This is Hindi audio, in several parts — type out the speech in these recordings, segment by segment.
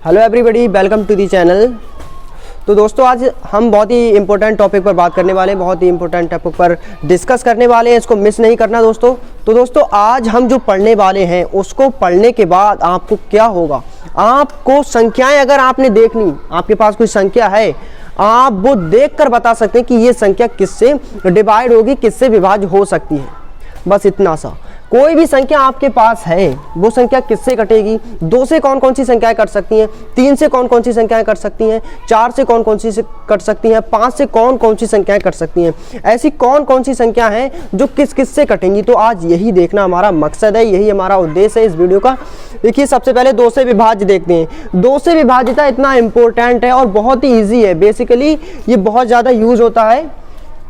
Hello everybody, welcome to the channel. तो दोस्तों आज हम बहुत ही इंपॉर्टेंट टॉपिक पर बात करने वाले हैं, बहुत ही इंपॉर्टेंट टॉपिक पर डिस्कस करने वाले हैं, इसको मिस नहीं करना दोस्तों। तो दोस्तों आज हम जो पढ़ने वाले हैं उसको पढ़ने के बाद आपको क्या होगा, आपको संख्याएं अगर आपने देखनी, आपके पास कोई संख्या है, आप वो देखकर बता सकते हैं कि ये संख्या किससे डिवाइड होगी, किससे विभाज्य हो सकती है। बस इतना सा। कोई भी संख्या आपके पास है वो संख्या किससे कटेगी, 2 से कौन कौन सी संख्याएं कट सकती हैं, 3 से कौन कौन सी संख्याएं कट सकती हैं, 4 से कौन कौन सी कट सकती हैं, 5 से कौन कौन सी संख्याएं कट सकती हैं, ऐसी कौन कौन सी संख्या हैं जो किस किस से कटेंगी। तो आज यही देखना हमारा मकसद है, यही हमारा उद्देश्य है इस वीडियो का। देखिए सबसे पहले 2 से विभाज्य देखते हैं। 2 से विभाज्यता इतना इंपॉर्टेंट है और बहुत ही ईजी है। बेसिकली ये बहुत ज़्यादा यूज होता है।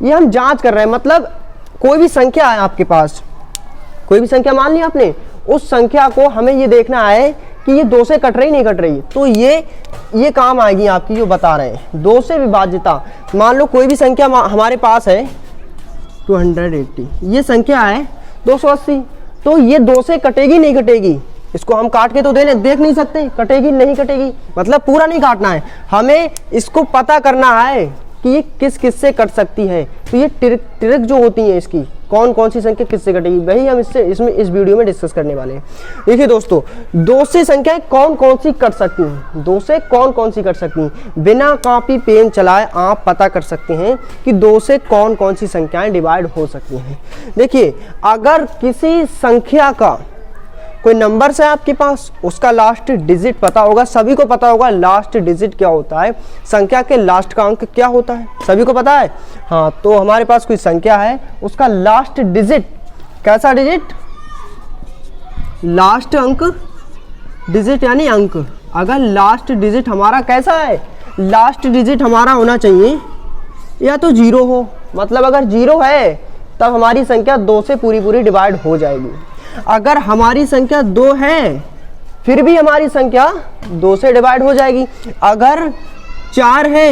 ये हम जाँच कर रहे हैं, मतलब कोई भी संख्या है आपके पास, कोई भी संख्या मान ली आपने, उस संख्या को हमें ये देखना है कि ये 2 से कट रही नहीं कट रही, तो ये काम आएगी आपकी जो बता रहे हैं। 2 से विभाज्यता, मान लो कोई भी संख्या हमारे पास है 280, ये संख्या है 280, तो ये 2 से कटेगी नहीं कटेगी, इसको हम काट के तो देख नहीं सकते, कटेगी नहीं कटेगी, मतलब पूरा नहीं काटना है, हमें इसको पता करना है कि ये किस किस से कट सकती है। तो ये ट्रिक जो होती है इसकी, कौन कौन सी संख्या किससे कटेगी, वही हम इस वीडियो में डिस्कस करने वाले हैं। देखिए दोस्तों 2 से संख्याएं कौन कौन सी कट सकती हैं, 2 से कौन कौन सी कट सकती हैं, बिना कॉपी पेन चलाए आप पता कर सकते हैं कि 2 से कौन कौन सी संख्याएं डिवाइड हो सकती हैं। देखिए अगर किसी संख्या का कोई नंबर है आपके पास, उसका लास्ट डिजिट पता होगा, सभी को पता होगा लास्ट डिजिट क्या होता है, संख्या के लास्ट का अंक क्या होता है, सभी को पता है। हाँ, तो हमारे पास कोई संख्या है, उसका लास्ट डिजिट, कैसा डिजिट, लास्ट अंक, डिजिट यानी अंक। अगर लास्ट डिजिट हमारा कैसा है, लास्ट डिजिट हमारा होना चाहिए या तो 0 हो, मतलब अगर 0 है तब हमारी संख्या 2 से पूरी डिवाइड हो जाएगी। अगर हमारी संख्या 2 है फिर भी हमारी संख्या 2 से डिवाइड हो जाएगी। अगर 4 है,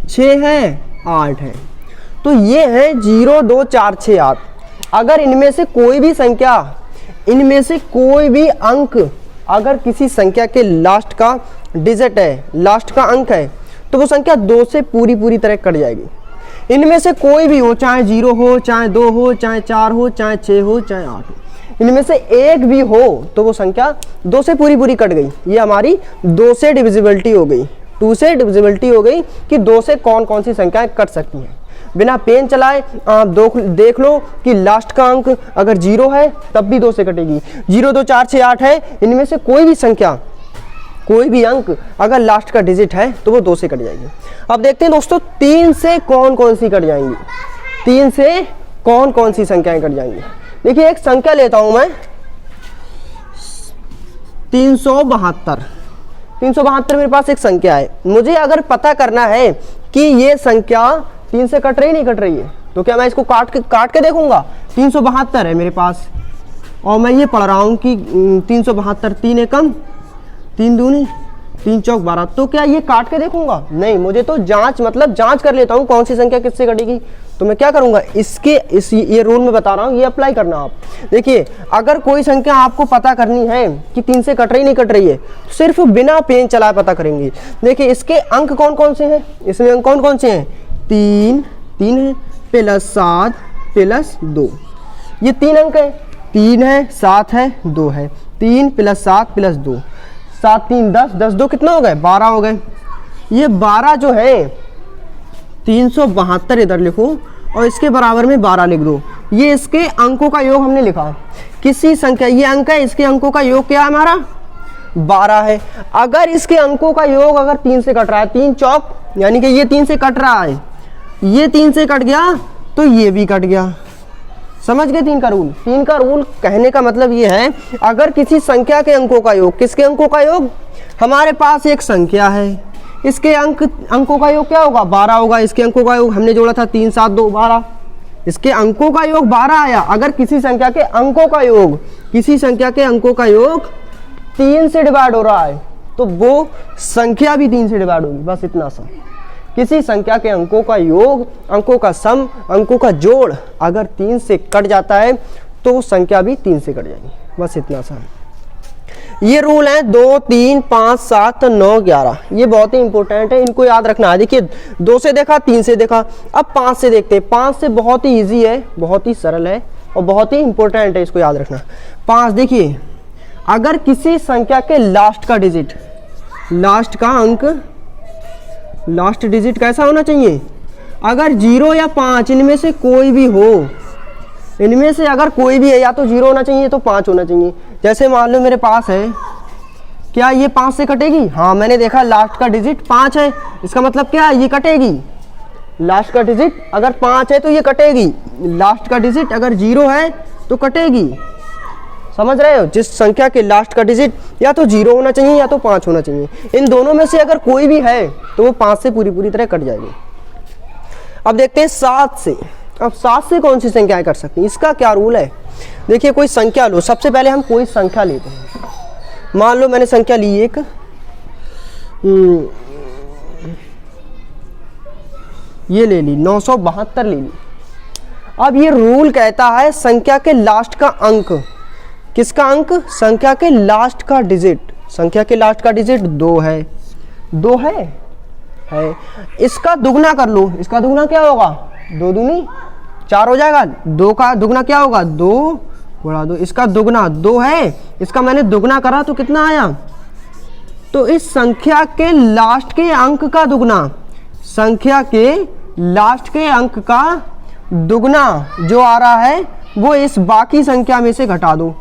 6 है, 8 है, तो ये है 0 2 4 6 8। अगर इनमें से कोई भी संख्या, इनमें से कोई भी अंक अगर किसी संख्या के लास्ट का डिजिट है, लास्ट का अंक है, तो वो संख्या 2 से पूरी तरह कट जाएगी। इनमें से कोई भी हो, चाहे 0 हो, चाहे 2 हो, चाहे 4 हो, चाहे 6 हो, चाहे 8 हो, इनमें से एक भी हो तो वो संख्या 2 से पूरी कट गई। ये हमारी 2 से डिविजिबिलिटी हो गई, 2 से डिविजिबिलिटी हो गई कि 2 से कौन कौन सी संख्याएं कट सकती हैं। बिना पेन चलाए आप देख लो कि लास्ट का अंक अगर 0 है तब भी 2 से कटेगी, 0 2 4 6 8 है, इनमें से कोई भी संख्या, कोई भी अंक अगर लास्ट का डिजिट है तो वो 2 से कट जाएगी। अब देखते हैं दोस्तों 3 से कौन कौन सी कट जाएंगी, 3 से कौन कौन सी संख्याएं कट जाएंगी। देखिए एक संख्या लेता हूं मैं 372। 372 मेरे पास एक संख्या है, मुझे अगर पता करना है कि ये संख्या 3 से कट रही नहीं कट रही है, तो क्या मैं इसको काट के देखूंगा। 372 है मेरे पास और मैं ये पढ़ रहा हूं कि 372, 3 एकम 3 दूनी 3 चौक 12, तो क्या ये काट के देखूंगा, नहीं, मुझे तो जांच कर लेता हूँ कौन सी संख्या किससे कटेगी। तो मैं क्या करूंगा, ये रूल में बता रहा हूँ, ये अप्लाई करना आप। देखिए अगर कोई संख्या आपको पता करनी है कि 3 से कट रही नहीं कट रही है, तो सिर्फ बिना पेन चलाए पता करेंगे। देखिए इसके अंक कौन कौन से हैं, इसमें अंक कौन कौन से हैं, 3 है प्लस 7 प्लस 2, ये 3 अंक है, 3 है 7 है 2 है, 3 प्लस 7 प्लस 2, 7 3 10, 10 2 कितना हो गए, 12 हो गए। ये 12 जो है 372 इधर लिखो और इसके बराबर में 12 लिख दो। ये इसके अंकों का योग हमने लिखा, किसी संख्या, ये अंक है, इसके अंकों का योग क्या है हमारा 12 है। अगर इसके अंकों का योग अगर 3 से कट रहा है, 3 चौक यानी कि ये 3 से कट रहा है, ये 3 से कट गया तो ये भी कट गया। समझ गए 3 का रूल। 3 का रूल कहने का मतलब ये है, अगर किसी संख्या के अंकों का योग, किसके अंकों का योग, हमारे पास एक संख्या है, इसके अंकों का योग क्या होगा 12 होगा, इसके अंकों का योग हमने जोड़ा था 3 7 2 12, इसके अंकों का योग 12 आया। अगर किसी संख्या के अंकों का योग, किसी संख्या के अंकों का योग 3 से डिवाइड हो रहा है तो वो संख्या भी 3 से डिवाइड होगी। बस इतना सा। किसी संख्या के अंकों का योग, अंकों का सम, अंकों का जोड़ अगर 3 से कट जाता है तो वो संख्या भी 3 से कट जाएगी। बस इतना सा। ये रूल है 2, 3, 5, 7, 9, 11, ये बहुत ही इंपॉर्टेंट है, इनको याद रखना है। देखिए 2 से देखा, 3 से देखा, अब 5 से देखते हैं। 5 से बहुत ही इजी है, बहुत ही सरल है और बहुत ही इंपॉर्टेंट है, इसको याद रखना। 5 देखिए, अगर किसी संख्या के लास्ट का डिजिट, लास्ट का अंक, लास्ट डिजिट कैसा होना चाहिए, अगर 0 या 5 इनमें से कोई भी हो, इनमें से अगर कोई भी है, या तो 0 होना चाहिए तो 5 होना चाहिए। जैसे मान लो मेरे पास है, क्या ये 5 से कटेगी? हाँ, मैंने देखा लास्ट का डिजिट 5 है, इसका मतलब क्या है, ये कटेगी। लास्ट का डिजिट अगर 5 है तो ये कटेगी, लास्ट का डिजिट अगर 0 है तो कटेगी। समझ रहे हो? जिस संख्या के लास्ट का डिजिट या तो 0 होना चाहिए या तो 5 होना चाहिए, इन दोनों में से अगर कोई भी है तो वो 5 से पूरी तरह कट जाएगी। अब देखते हैं 7 से। अब 7 से कौन सी संख्याएं कर सकती हैं, इसका क्या रूल है? देखिए कोई संख्या लो, सबसे पहले हम कोई संख्या लेते हैं। मान लो मैंने संख्या ली एक, ये ले ली 972 ले ली। अब ये रूल कहता है संख्या के लास्ट का अंक, किसका अंक? संख्या के लास्ट का डिजिट, संख्या के लास्ट का डिजिट 2 है, 2 है, इसका दुगना कर लो। इसका दुगना क्या होगा? 2 दूनी 4 हो जाएगा। 2 का दुगना क्या होगा? 2 बढ़ा दो, इसका दुगना 2 है, इसका मैंने दुगना करा तो कितना आया? तो इस संख्या के लास्ट के अंक का दुगना, संख्या के लास्ट के अंक का दुगना जो आ रहा है वो इस बाकी संख्या में से घटा दो।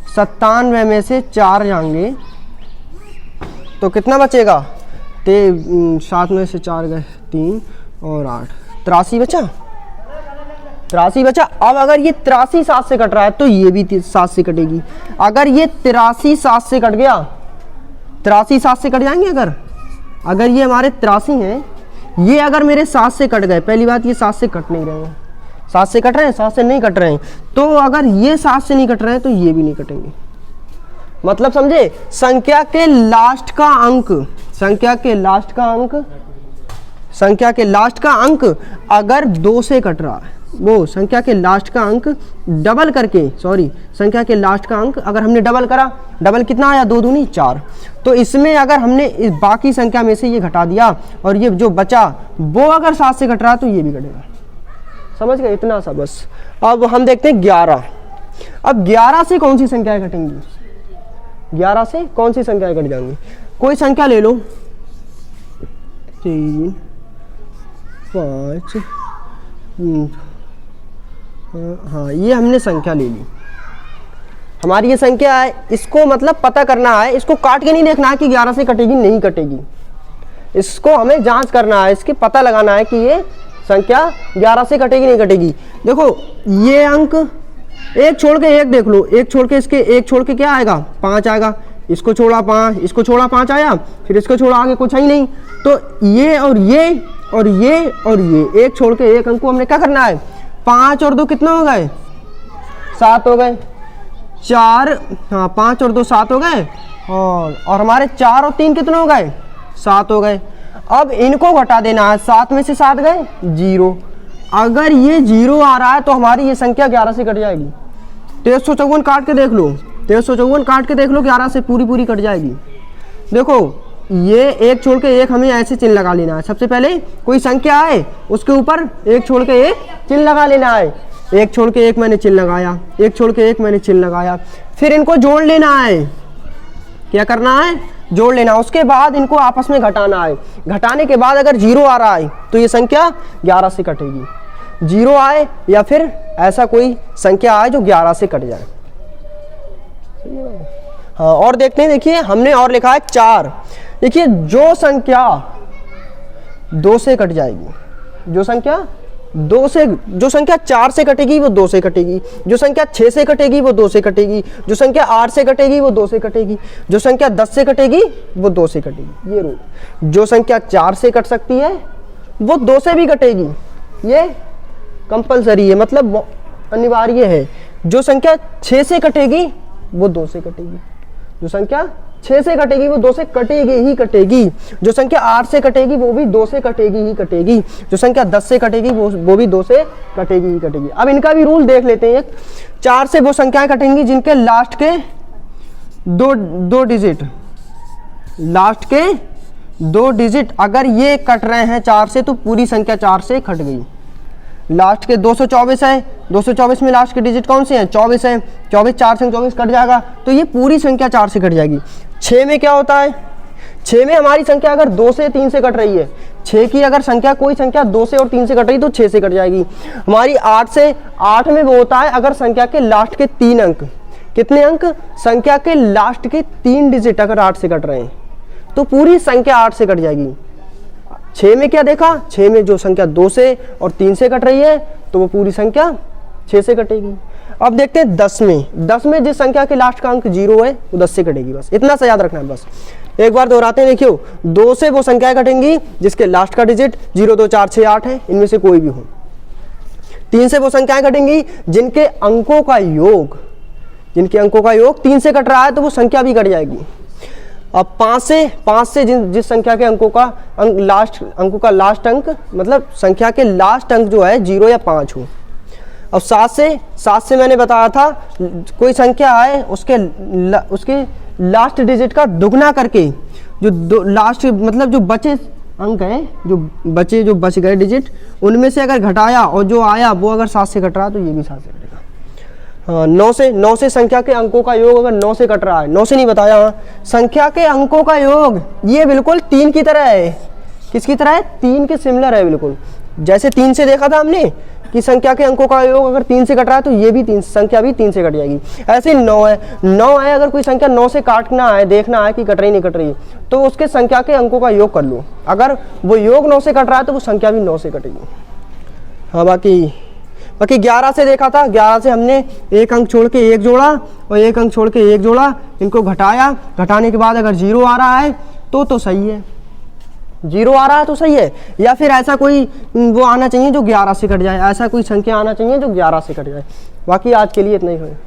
97 में से 4 जाएंगे तो कितना बचेगा? 7 में से 4 गए 3 और 8, 83 बचा, 83 बचा। अब अगर ये 83 7 से कट रहा है तो ये भी 7 से कटेगी। अगर ये 83 7 से कट गया, 83 7 से कट जाएंगे। अगर ये हमारे 83 हैं, ये अगर मेरे 7 से कट गए, पहली बात ये 7 से कट नहीं रहे हैं, 7 से कट रहे हैं, 7 से नहीं कट रहे हैं, तो अगर ये 7 से नहीं कट रहे हैं तो ये भी नहीं कटेंगे। मतलब समझे? संख्या के लास्ट का अंक, संख्या के लास्ट का अंक, संख्या के लास्ट का अंक अगर 2 से कट रहा है, वो संख्या के लास्ट का अंक डबल करके, सॉरी, संख्या के लास्ट का अंक अगर हमने डबल करा, डबल कितना आया? 2 दूनी 4। तो इसमें अगर हमने इस बाकी संख्या में से ये घटा दिया और ये जो बचा वो अगर 7 से कट रहा तो ये भी कटेगा। समझ गए? इतना सा बस। अब हम देखते हैं 11। अब 11 से कौन सी संख्याएं कटेंगी? 11 से कौन सी संख्याएं कट जाएंगी? कोई संख्या ले लो, 3 5, हाँ ये हमने संख्या ले ली, हमारी ये संख्या है, इसको मतलब पता करना है, इसको काट के नहीं देखना है कि 11 से कटेगी नहीं कटेगी, इसको हमें जांच करना है, इसकी पता लगाना है कि ये संख्या 11 से कटेगी नहीं कटेगी। देखो ये अंक एक छोड़ के एक देख लो, एक छोड़ के इसके एक छोड़ के क्या आएगा? 5 आएगा, इसको छोड़ा 5, इसको छोड़ा 5 आया, फिर इसको छोड़ा आगे कुछ है ही नहीं। तो ये और ये और ये और ये एक छोड़ के एक अंक को हमने क्या करना है? 5 और 2 कितना हो गए? 7 हो गए। 4, हाँ 5 और 2 7 हो गए, और हमारे 4 और 3 कितने हो गए? 7 हो गए। अब इनको घटा देना है, 7 में से 7 गए 0। अगर ये 0 आ रहा है तो हमारी ये संख्या 11 से कट जाएगी। 1354 काट के देख लो, 1354 काट के देख लो, 11 से पूरी कट जाएगी। देखो ये एक छोड़ के एक हमें ऐसे चिन्ह लगा लेना है। सबसे पहले कोई संख्या आए उसके ऊपर एक छोड़ के एक चिन्ह लगा लेना है। एक छोड़ के एक मैंने चिन्ह लगाया, एक छोड़ के एक मैंने चिन्ह लगाया, फिर इनको जोड़ लेना है। क्या करना है? जोड़ लेना। उसके बाद इनको आपस में घटाना है। घटाने के बाद अगर 0 आ रहा है तो ये संख्या 11 से कटेगी। 0 आए या फिर ऐसा कोई संख्या आए जो 11 से कट जाए। हाँ, और देखते हैं, देखिए हमने और लिखा है 4। देखिए जो संख्या 2 से कट जाएगी, जो संख्या 4 से कटेगी वो 2 से कटेगी, जो संख्या 6 से कटेगी वो 2 से कटेगी, जो संख्या 8 से कटेगी वो 2 से कटेगी, जो संख्या 10 से कटेगी वो 2 से कटेगी। ये रूल, जो संख्या 4 से कट सकती है वो 2 से भी कटेगी, ये कंपलसरी है, मतलब अनिवार्य है। जो संख्या 6 से कटेगी वो 2 से कटेगी, जो संख्या 6 से कटेगी वो 2 से कटेगी ही कटेगी, जो संख्या 8 से कटेगी वो भी 2 से कटेगी ही कटेगी, जो संख्या 10 से कटेगी वो भी 2 से कटेगी ही कटेगी। अब इनका भी रूल देख लेते हैं। 4 से वो संख्याएं कटेंगी जिनके लास्ट के दो डिजिट, लास्ट के 2 डिजिट अगर ये कट रहे हैं 4 से तो पूरी संख्या 4 से कट गई। लास्ट के 224 है, 224 में लास्ट के डिजिट कौन से हैं? 24 है, 24 4 से 24 कट जाएगा तो ये पूरी संख्या 4 से कट जाएगी। 6 में क्या होता है? 6 में हमारी संख्या अगर 2 से 3 से कट रही है, 6 की अगर संख्या कोई संख्या 2 से और 3 से कट रही तो 6 से कट जाएगी। हमारी 8 से 8 में वो होता है अगर संख्या के लास्ट के 3 अंक, कितने अंक? संख्या के लास्ट के 3 डिजिट अगर 8 से कट रहे हैं तो पूरी संख्या 8 से कट जाएगी। 6 में क्या देखा? 6 में जो संख्या 2 से और 3 से कट रही है तो वो पूरी संख्या 6 से कटेगी। अब देखते हैं 10 में। 10 में जिस संख्या के लास्ट का अंक 0 है वो 10 से कटेगी। बस इतना सा याद रखना है। बस एक बार दोहराते हैं, देखियो 2 से वो संख्याएं कटेंगी जिसके लास्ट का डिजिट 0 2 4 6 8 है, इनमें से कोई भी हो। 3 से वो संख्याएं कटेंगी जिनके अंकों का योग 3 से कट रहा है तो वो संख्या भी कट जाएगी। अब 5 से जिस संख्या के अंकों का लास्ट अंक मतलब संख्या के लास्ट अंक जो है 0 या 5 हो। अब 7 से मैंने बताया था कोई संख्या है उसके लास्ट डिजिट का दुगना करके जो लास्ट मतलब जो बचे अंक है, जो बच गए डिजिट उनमें से अगर घटाया और जो आया वो अगर 7 से कट रहा है तो ये भी 7 से कटेगा। हाँ, 9 से संख्या के अंकों का योग अगर 9 से कट रहा है, 9 से नहीं बताया, हाँ संख्या के अंकों का योग ये बिल्कुल 3 की तरह है। किसकी तरह है? 3 के सिमिलर है बिल्कुल। जैसे 3 से देखा था हमने कि संख्या के अंकों का योग अगर 3 से कट रहा है तो ये भी संख्या भी 3 से कट जाएगी। ऐसे 9 है, अगर कोई संख्या 9 से काटना है, देखना है कि कट रही नहीं कट रही तो उसके संख्या के अंकों का योग कर लो। अगर वो योग 9 से कट रहा है तो वो संख्या भी 9 से कटेगी। हाँ बाकी 11 से देखा था, 11 से हमने एक अंक छोड़ के 1 जोड़ा और एक अंक छोड़ के 1 जोड़ा, इनको घटाया, घटाने के बाद अगर 0 आ रहा है तो सही है, 0 आ रहा है तो सही है। या फिर ऐसा कोई वो आना चाहिए जो 11 से कट जाए, ऐसा कोई संख्या आना चाहिए जो 11 से कट जाए। बाकी आज के लिए इतना ही है।